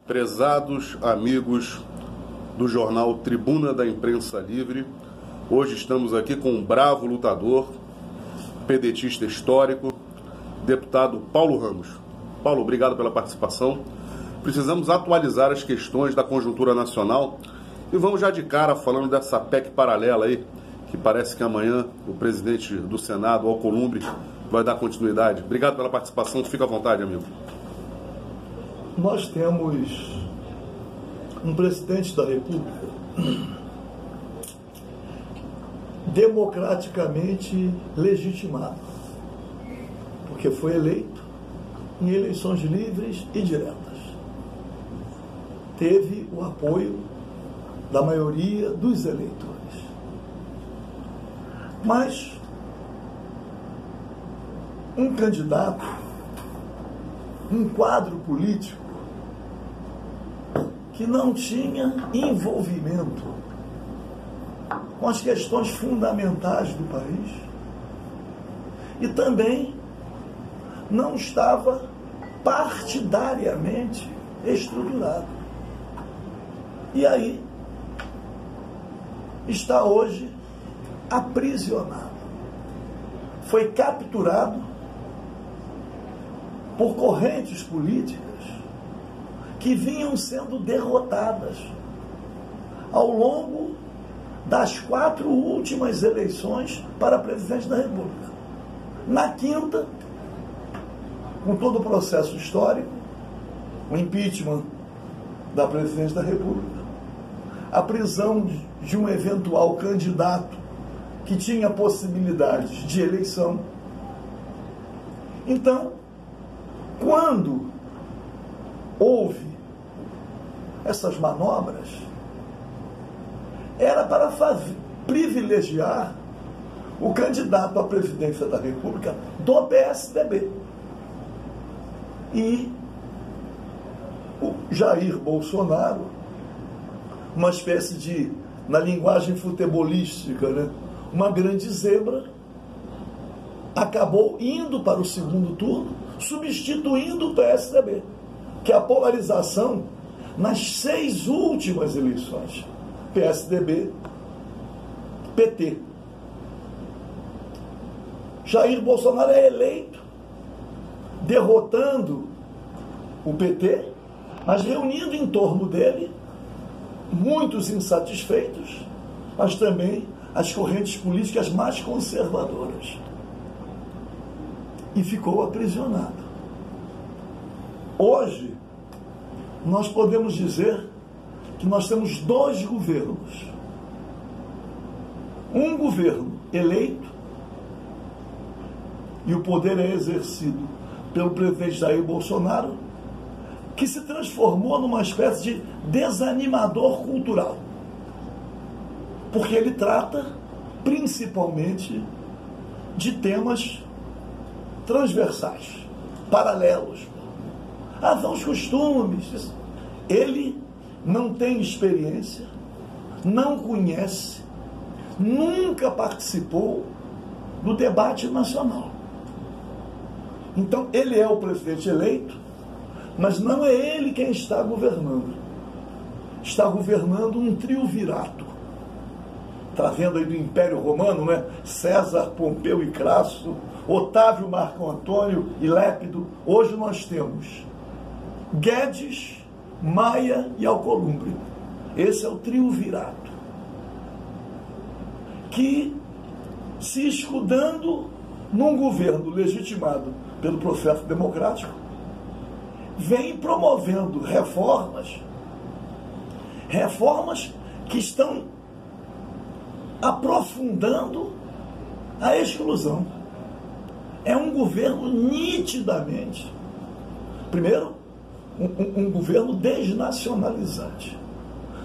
Prezados amigos do jornal Tribuna da Imprensa Livre, hoje estamos aqui com um bravo lutador, pedetista histórico, deputado Paulo Ramos. Paulo, obrigado pela participação. Precisamos atualizar as questões da conjuntura nacional e vamos já de cara falando dessa PEC paralela aí, que parece que amanhã o presidente do Senado, Alcolumbre, vai dar continuidade. Obrigado pela participação, fica à vontade, amigo. Nós temos um presidente da República democraticamente legitimado, porque foi eleito em eleições livres e diretas. Teve o apoio da maioria dos eleitores. Mas um candidato, um quadro político que não tinha envolvimento com as questões fundamentais do país e também não estava partidariamente estruturado. E aí está hoje aprisionado. Foi capturado por correntes políticas que vinham sendo derrotadas ao longo das 4 últimas eleições para presidente da República. Na quinta, com todo o processo histórico, o impeachment da presidente da República, a prisão de um eventual candidato que tinha possibilidades de eleição. Então, quando houve essas manobras, era para privilegiar o candidato à presidência da República do PSDB. E o Jair Bolsonaro, uma espécie de, na linguagem futebolística, né, uma grande zebra, acabou indo para o segundo turno, substituindo o PSDB, que é a polarização nas 6 últimas eleições, PSDB, PT. Jair Bolsonaro é eleito, derrotando o PT, mas reunindo em torno dele muitos insatisfeitos, mas também as correntes políticas mais conservadoras. E ficou aprisionado. Hoje, nós podemos dizer que nós temos 2 governos. Um governo eleito, e o poder é exercido pelo presidente Jair Bolsonaro, que se transformou numa espécie de desanimador cultural, porque ele trata principalmente de temas transversais, paralelos. São os costumes. Ele não tem experiência, não conhece, nunca participou do debate nacional. Então, ele é o presidente eleito, mas não é ele quem está governando. Está governando um triunvirato. Trazendo aí do Império Romano, né? César, Pompeu e Crasso, Otávio, Marco Antônio e Lépido. Hoje nós temos Guedes, Maia e Alcolumbre. Esse é o triunvirato, que, se escudando num governo legitimado pelo processo democrático, vem promovendo reformas que estão aprofundando a exclusão. É um governo nitidamente, primeiro, um governo desnacionalizante.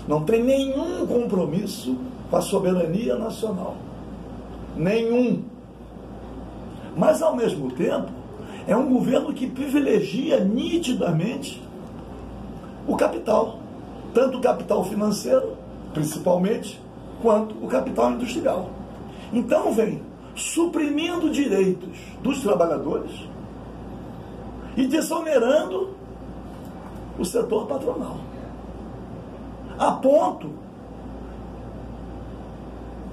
Não tem nenhum compromisso com a soberania nacional. Nenhum. Mas, ao mesmo tempo, é um governo que privilegia nitidamente o capital. Tanto o capital financeiro, principalmente, quanto o capital industrial. Então, vem suprimindo direitos dos trabalhadores e desonerando o setor patronal. A ponto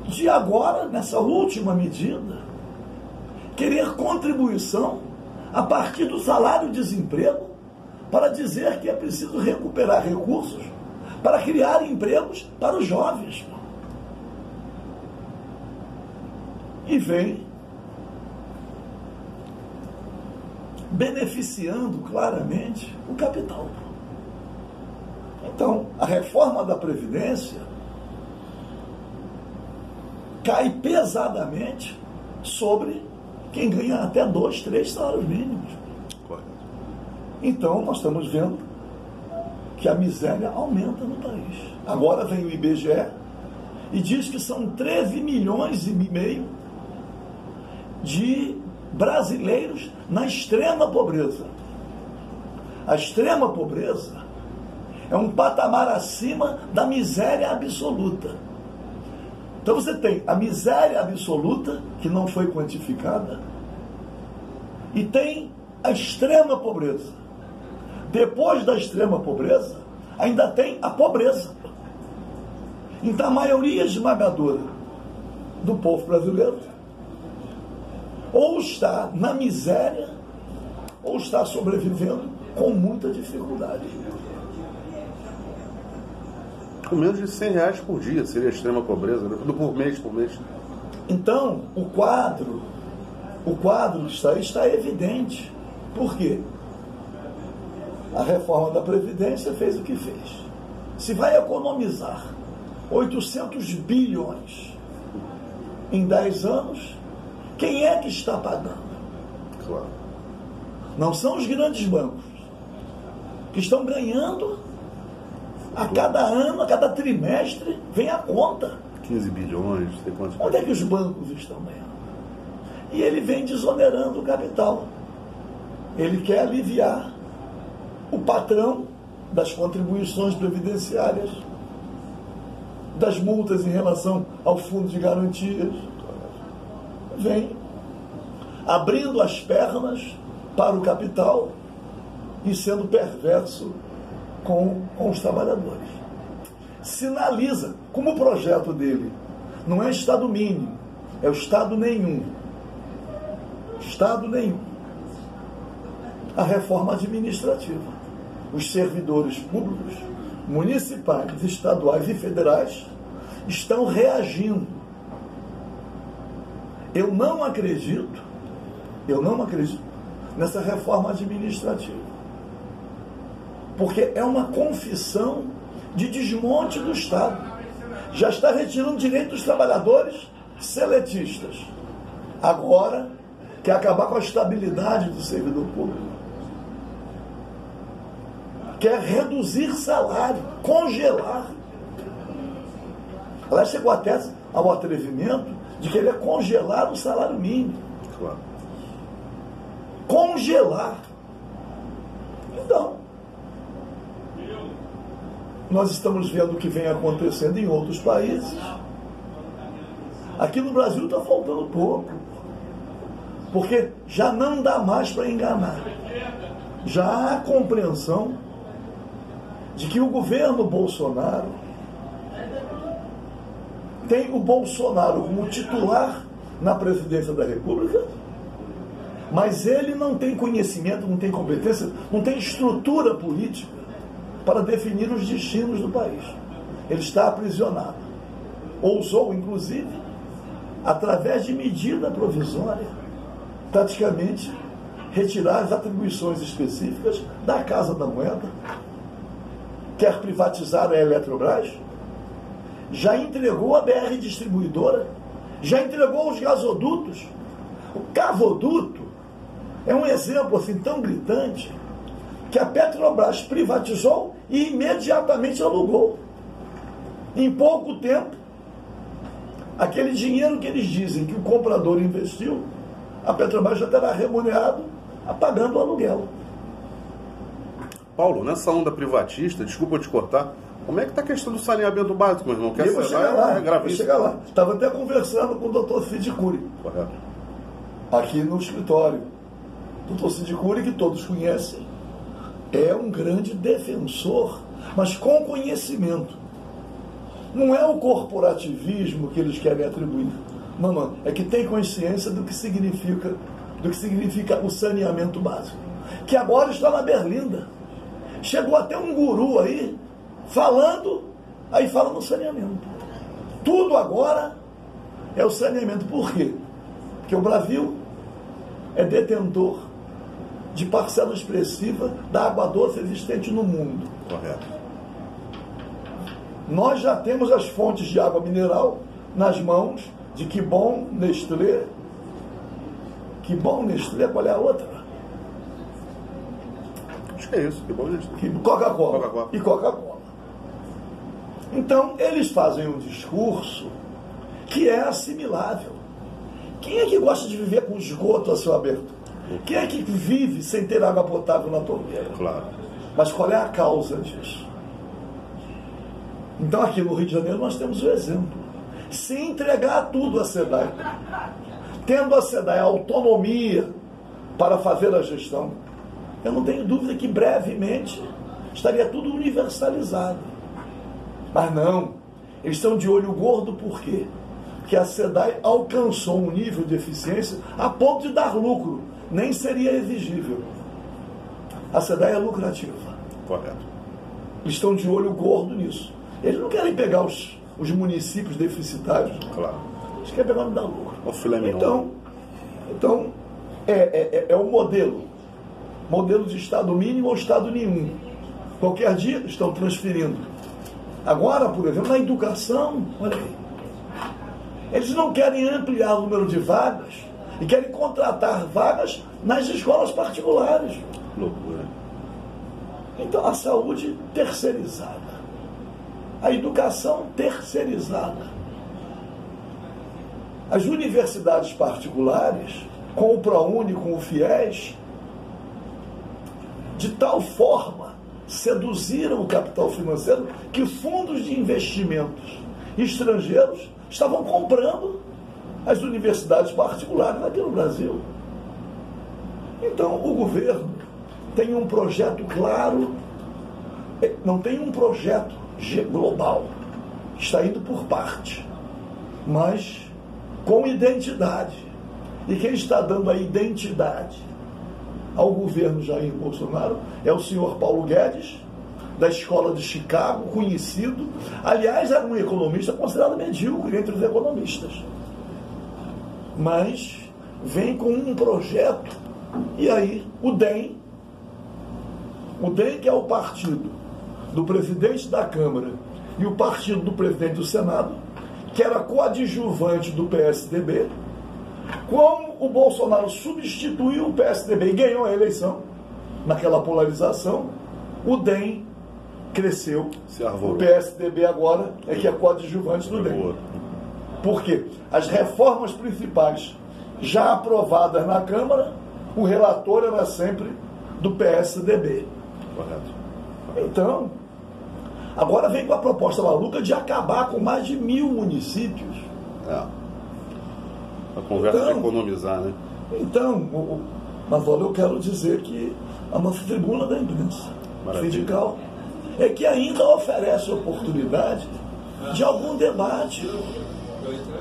de agora, nessa última medida, querer contribuição a partir do salário-desemprego para dizer que é preciso recuperar recursos para criar empregos para os jovens. E vem beneficiando claramente o capital. Então, a reforma da Previdência cai pesadamente sobre quem ganha até 2, 3 salários mínimos. Então, nós estamos vendo que a miséria aumenta no país. Agora vem o IBGE e diz que são 13 milhões e meio de brasileiros na extrema pobreza. A extrema pobreza é um patamar acima da miséria absoluta. Então você tem a miséria absoluta, que não foi quantificada, e tem a extrema pobreza. Depois da extrema pobreza, ainda tem a pobreza. Então a maioria esmagadora do povo brasileiro ou está na miséria, ou está sobrevivendo com muita dificuldade. Com menos de R$100 por dia seria a extrema pobreza, né? Por mês. Então, o quadro está evidente. Por quê? A reforma da Previdência fez o que fez. Se vai economizar 800 bilhões em 10 anos, quem é que está pagando? Claro. Não são os grandes bancos, que estão ganhando a cada ano, a cada trimestre, vem a conta. 15 bilhões, não sei quantos. Onde é que os bancos estão ganhando? E ele vem desonerando o capital. Ele quer aliviar o patrão das contribuições previdenciárias, das multas em relação ao fundo de garantias. Vem abrindo as pernas para o capital e sendo perverso com os trabalhadores. Sinaliza, como o projeto dele não é Estado mínimo, é o Estado nenhum. Estado nenhum. A reforma administrativa. Os servidores públicos, municipais, estaduais e federais estão reagindo. Eu não acredito nessa reforma administrativa. Porque é uma confissão de desmonte do Estado. Já está retirando direito dos trabalhadores seletistas. Agora quer acabar com a estabilidade do servidor público. Quer reduzir salário, congelar. Ela chegou até ao atrevimento de querer congelar o salário mínimo. Claro. Congelar. Então, nós estamos vendo o que vem acontecendo em outros países. Aqui no Brasil está faltando pouco. Porque já não dá mais para enganar. Já há compreensão de que o governo Bolsonaro tem o Bolsonaro como titular na presidência da República, mas ele não tem conhecimento, não tem competência, não tem estrutura política para definir os destinos do país. Ele está aprisionado. Ousou, inclusive, através de medida provisória, praticamente retirar as atribuições específicas da Casa da Moeda. Quer privatizar a Eletrobras? Já entregou a BR Distribuidora? Já entregou os gasodutos? O Cavoduto é um exemplo assim tão gritante que a Petrobras privatizou e imediatamente alugou. Em pouco tempo, aquele dinheiro que eles dizem que o comprador investiu, a Petrobras já terá remunerado pagando o aluguel. Paulo, nessa onda privatista, desculpa eu te cortar, como é que está a questão do saneamento básico, meu irmão? Eu vou chegar lá. Estava até conversando com o doutor Cid Cury. Correto. Aqui no escritório. Doutor Cid Cury, que todos conhecem, é um grande defensor, mas com conhecimento. Não é o corporativismo que eles querem atribuir. Não, não. É que tem consciência do que significa o saneamento básico. Que agora está na berlinda. Chegou até um guru aí, falando, aí fala no saneamento. Tudo agora é o saneamento. Por quê? Porque o Brasil é detentor de parcela expressiva da água doce existente no mundo. Correto. Nós já temos as fontes de água mineral nas mãos de Que Bom, Nestlé. Que Bom, Nestlé, qual é a outra? Acho que é isso, Que Bom, Nestlé. Coca-Cola. E Coca-Cola. Então, eles fazem um discurso que é assimilável. Quem é que gosta de viver com esgoto a céu aberto? Quem é que vive sem ter água potável na torneira? Claro. Mas qual é a causa disso? Então, aqui no Rio de Janeiro, nós temos o exemplo. Se entregar tudo à SEDAI, tendo a SEDAI autonomia para fazer a gestão, eu não tenho dúvida que brevemente estaria tudo universalizado. Mas não, eles estão de olho gordo por quê? Porque a SEDAI alcançou um nível de eficiência a ponto de dar lucro, nem seria exigível. A SEDAI é lucrativa. Correto. Eles estão de olho gordo nisso. Eles não querem pegar os municípios deficitários. Claro. Eles querem pegar onde dá lucro. O filé mignon. Então é o modelo. Modelo de Estado mínimo ou Estado nenhum. Qualquer dia estão transferindo. Agora, por exemplo, na educação, olha aí. Eles não querem ampliar o número de vagas e querem contratar vagas nas escolas particulares. Loucura. Então, a saúde terceirizada. A educação terceirizada. As universidades particulares, com o ProUni, com o FIES, de tal forma seduziram o capital financeiro que fundos de investimentos estrangeiros estavam comprando as universidades particulares aqui no Brasil. Então, o governo tem um projeto claro, não tem um projeto global, está indo por parte, mas com identidade. E quem está dando a identidade ao governo Jair Bolsonaro é o senhor Paulo Guedes, da Escola de Chicago, conhecido. Aliás, era um economista considerado medíocre entre os economistas. Mas vem com um projeto, e aí o DEM, que é o partido do presidente da Câmara e o partido do presidente do Senado, que era coadjuvante do PSDB, como o Bolsonaro substituiu o PSDB e ganhou a eleição, naquela polarização, o DEM cresceu. O PSDB agora é que é coadjuvante do DEM. Por quê? As reformas principais já aprovadas na Câmara, o relator era sempre do PSDB. Correto. Então, agora vem com a proposta maluca de acabar com mais de 1000 municípios. A conversa de economizar, né? Então, mas olha, eu quero dizer que a nossa tribuna da imprensa sindical é que ainda oferece oportunidade de algum debate,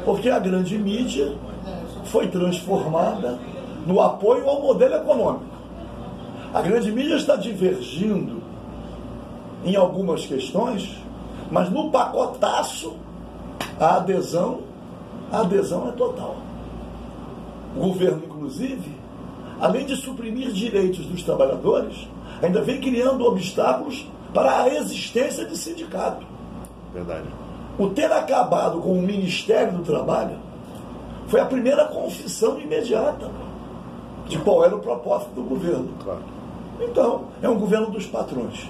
porque a grande mídia foi transformada no apoio ao modelo econômico. A grande mídia está divergindo em algumas questões, mas no pacotaço a adesão é total. O governo, inclusive, além de suprimir direitos dos trabalhadores, ainda vem criando obstáculos para a existência de sindicato. Verdade. O ter acabado com o Ministério do Trabalho foi a primeira confissão imediata de qual era o propósito do governo. Claro. Então, é um governo dos patrões.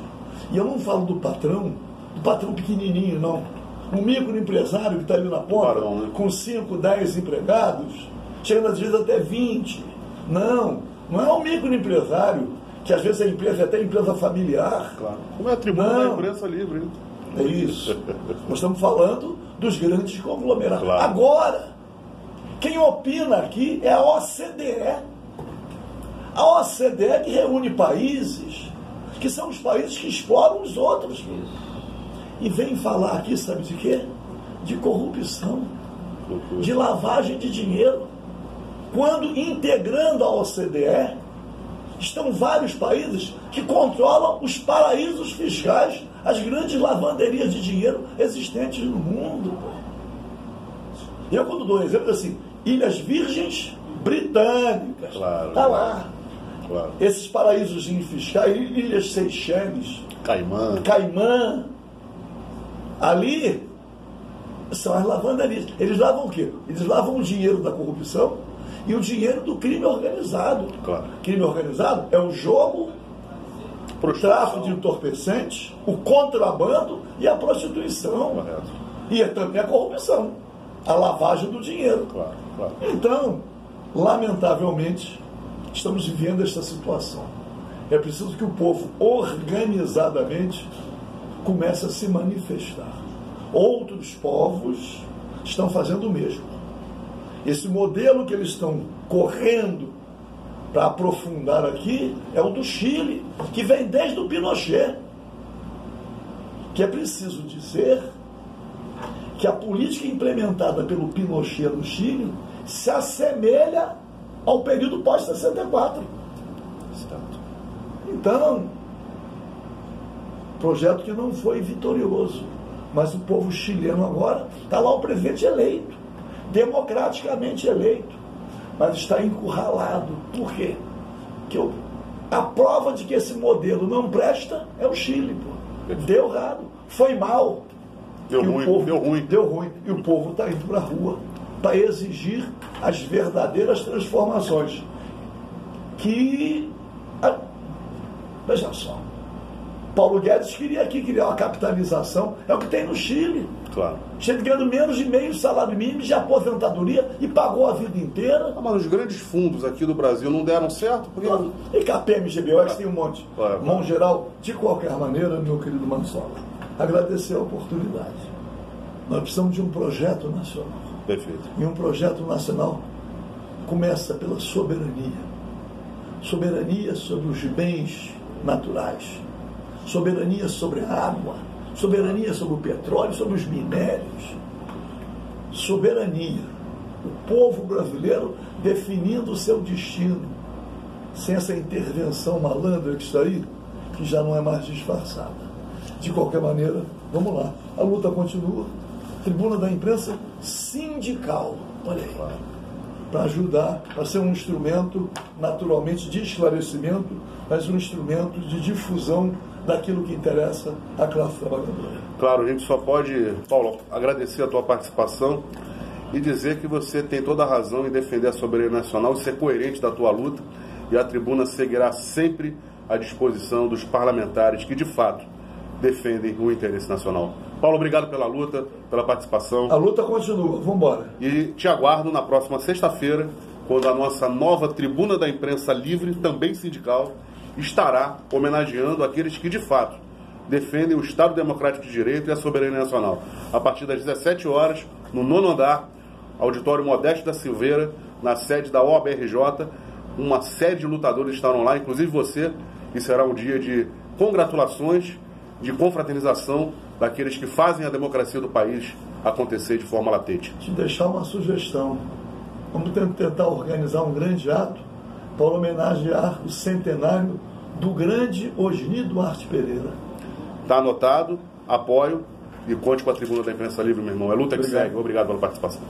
E eu não falo do patrão pequenininho, não. Um microempresário que está ali na ponta, com 5, 10 empregados, chegando às vezes até 20. Não é um microempresário, que às vezes a empresa é até empresa familiar. Claro. Como é a tribuna da imprensa livre, hein? É isso. Nós estamos falando dos grandes conglomerados. Claro. Agora, quem opina aqui é a OCDE. A OCDE que reúne países que são os países que exploram os outros. E vem falar aqui, sabe de quê? De corrupção, de lavagem de dinheiro. Quando, integrando a OCDE, estão vários países que controlam os paraísos fiscais, as grandes lavanderias de dinheiro existentes no mundo. E eu, quando dou um exemplo, assim, Ilhas Virgens Britânicas, está lá. Claro. Esses paraísos fiscais, Ilhas Seychelles, Caimã, ali são as lavanderias. Eles lavam o quê? Eles lavam o dinheiro da corrupção e o dinheiro do crime organizado. Claro. Crime organizado é o jogo, o tráfico de entorpecentes, o contrabando e a prostituição. Correto. E também a corrupção, a lavagem do dinheiro. Claro. Então, lamentavelmente, estamos vivendo esta situação. É preciso que o povo, organizadamente, comece a se manifestar. Outros povos estão fazendo o mesmo. Esse modelo que eles estão correndo para aprofundar aqui é o do Chile, que vem desde o Pinochet. Que é preciso dizer que a política implementada pelo Pinochet no Chile se assemelha ao período pós-64. Então, projeto que não foi vitorioso, mas o povo chileno agora, está lá o presidente eleito, democraticamente eleito, mas está encurralado. Por quê? Porque a prova de que esse modelo não presta é o Chile, pô. Deu errado, foi mal. Deu ruim. E o povo está indo para a rua para exigir as verdadeiras transformações. Veja só, Paulo Guedes queria aqui criar uma capitalização, é o que tem no Chile. Claro. Chile ganhando menos de meio salário mínimo de aposentadoria e pagou a vida inteira. Mas os grandes fundos aqui do Brasil não deram certo? Porque... E KPM, GBOX tem um monte. Mão geral, de qualquer maneira, meu querido Mansola, agradecer a oportunidade. Nós precisamos de um projeto nacional. Perfeito. E um projeto nacional começa pela soberania. Soberania sobre os bens naturais. Soberania sobre a água. Soberania sobre o petróleo, sobre os minérios. Soberania. O povo brasileiro definindo o seu destino. Sem essa intervenção malandra que está aí, que já não é mais disfarçada. De qualquer maneira, vamos lá. A luta continua. Tribuna da Imprensa sindical. Olha aí. Para ajudar, para ser um instrumento, naturalmente, de esclarecimento, mas um instrumento de difusão daquilo que interessa à classe trabalhadora. Claro, a gente só pode, Paulo, agradecer a tua participação e dizer que você tem toda a razão em defender a soberania nacional e ser coerente da tua luta, e a tribuna seguirá sempre à disposição dos parlamentares que, de fato, defendem o interesse nacional. Paulo, obrigado pela luta, pela participação. A luta continua, vamos embora. E te aguardo na próxima sexta-feira, quando a nossa nova Tribuna da Imprensa Livre, também sindical, estará homenageando aqueles que, de fato, defendem o Estado Democrático de Direito e a soberania nacional. A partir das 17 horas, no 9º andar, Auditório Modesto da Silveira, na sede da OABRJ, uma série de lutadores estarão lá, inclusive você, e será um dia de congratulações, de confraternização daqueles que fazem a democracia do país acontecer de forma latente. Te deixar uma sugestão. Vamos tentar organizar um grande ato para homenagear o centenário do grande Osni Duarte Pereira. Está anotado, apoio e conte com a Tribuna da Imprensa Livre, meu irmão. É luta que segue. Obrigado pela participação.